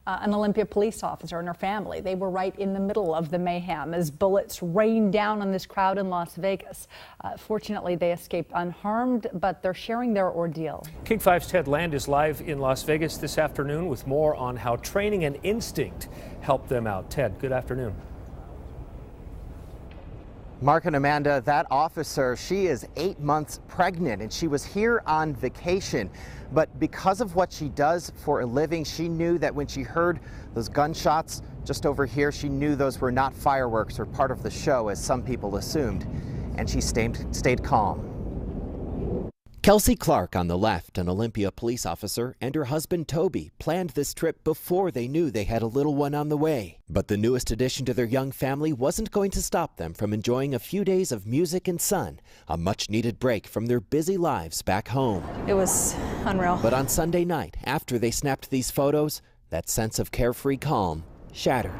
an Olympia police officer and her family. They were right in the middle of the mayhem as bullets rained down on this crowd in Las Vegas. Fortunately, they escaped unharmed, but they're sharing their ordeal. King 5's Ted Land is live in Las Vegas this afternoon with more on how training and instinct helped them out. Ted, good afternoon. Mark and Amanda, that officer, she is 8 months pregnant and she was here on vacation. But because of what she does for a living, she knew that when she heard those gunshots just over here, she knew those were not fireworks or part of the show, as some people assumed. And she stayed calm. Kelsey Clark on the left, an Olympia police officer, and her husband Toby planned this trip before they knew they had a little one on the way. But the newest addition to their young family wasn't going to stop them from enjoying a few days of music and sun, a much-needed break from their busy lives back home. It was unreal. But on Sunday night, after they snapped these photos, that sense of carefree calm shattered.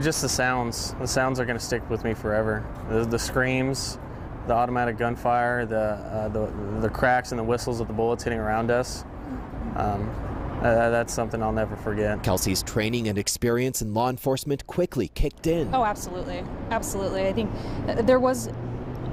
Just the sounds. The sounds are going to stick with me forever. The screams, the automatic gunfire, the cracks and the whistles of the bullets hitting around us. That's something I'll never forget. Kelsey's training and experience in law enforcement quickly kicked in. Oh, absolutely. Absolutely. I think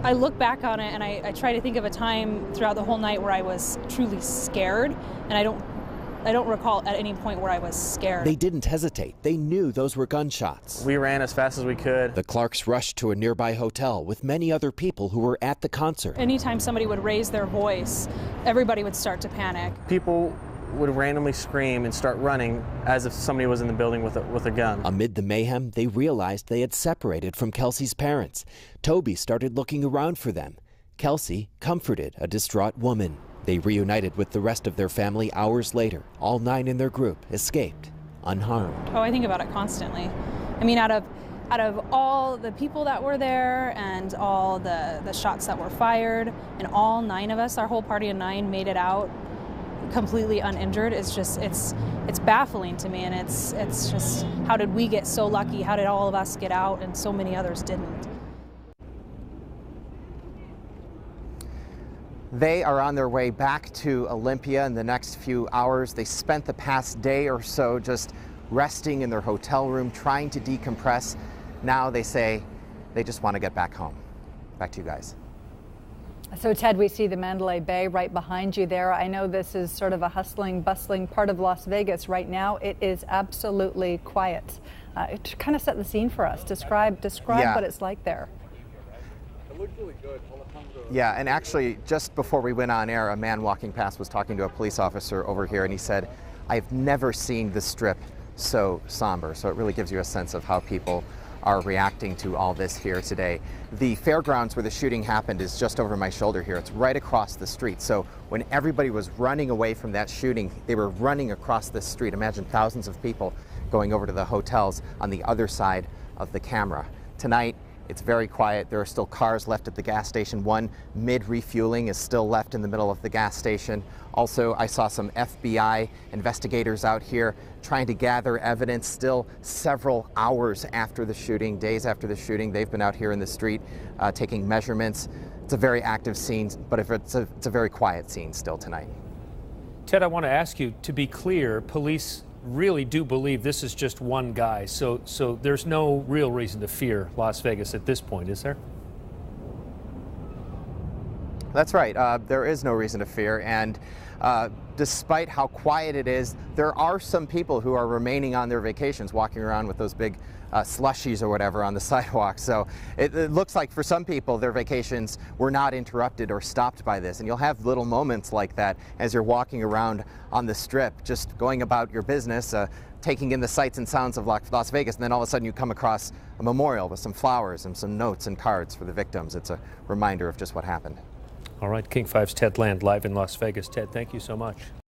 I look back on it and I try to think of a time throughout the whole night where I was truly scared, and I don't recall at any point where I was scared. They didn't hesitate. They knew those were gunshots. We ran as fast as we could. The Clarks rushed to a nearby hotel with many other people who were at the concert. Anytime somebody would raise their voice, everybody would start to panic. People would randomly scream and start running as if somebody was in the building with a gun. Amid the mayhem, they realized they had separated from Kelsey's parents. Toby started looking around for them. Kelsey comforted a distraught woman. They reunited with the rest of their family hours later. All 9 in their group escaped unharmed. Oh, I think about it constantly. I mean, out of all the people that were there and all the shots that were fired, and all 9 of us, our whole party of 9, made it out completely uninjured. It's baffling to me, and it's just, how did we get so lucky? How did all of us get out and so many others didn't? They are on their way back to Olympia in the next few hours. They spent the past day or so just resting in their hotel room, trying to decompress. Now they say they just want to get back home. Back to you guys. So, Ted, we see the Mandalay Bay right behind you there. I know this is sort of a hustling, bustling part of Las Vegas right now. It is absolutely quiet. To kind of set the scene for us, describe what it's like there. It looked really good. Yeah, and actually, just before we went on air, a man walking past was talking to a police officer over here, and he said, "I've never seen the Strip so somber." So it really gives you a sense of how people are reacting to all this here today. The fairgrounds where the shooting happened is just over my shoulder here. It's right across the street. So when everybody was running away from that shooting, they were running across this street. Imagine thousands of people going over to the hotels on the other side of the camera. Tonight, it's very quiet. There are still cars left at the gas station. One mid-refueling is still left in the middle of the gas station. Also, I saw some FBI investigators out here trying to gather evidence. Still several hours after the shooting, days after the shooting, they've been out here in the street taking measurements. It's a very active scene, but it's a very quiet scene still tonight. Ted, I want to ask you, to be clear, police really do believe this is just one guy, so there's no real reason to fear Las Vegas at this point, is there? That's right. There is no reason to fear, and despite how quiet it is, there are some people who are remaining on their vacations, walking around with those big slushies or whatever on the sidewalk. So it looks like for some people their vacations were not interrupted or stopped by this, and you'll have little moments like that as you're walking around on the Strip, just going about your business, taking in the sights and sounds of Las Vegas, and then all of a sudden you come across a memorial with some flowers and some notes and cards for the victims. It's a reminder of just what happened. All right, King 5's Ted Land live in Las Vegas. Ted, thank you so much.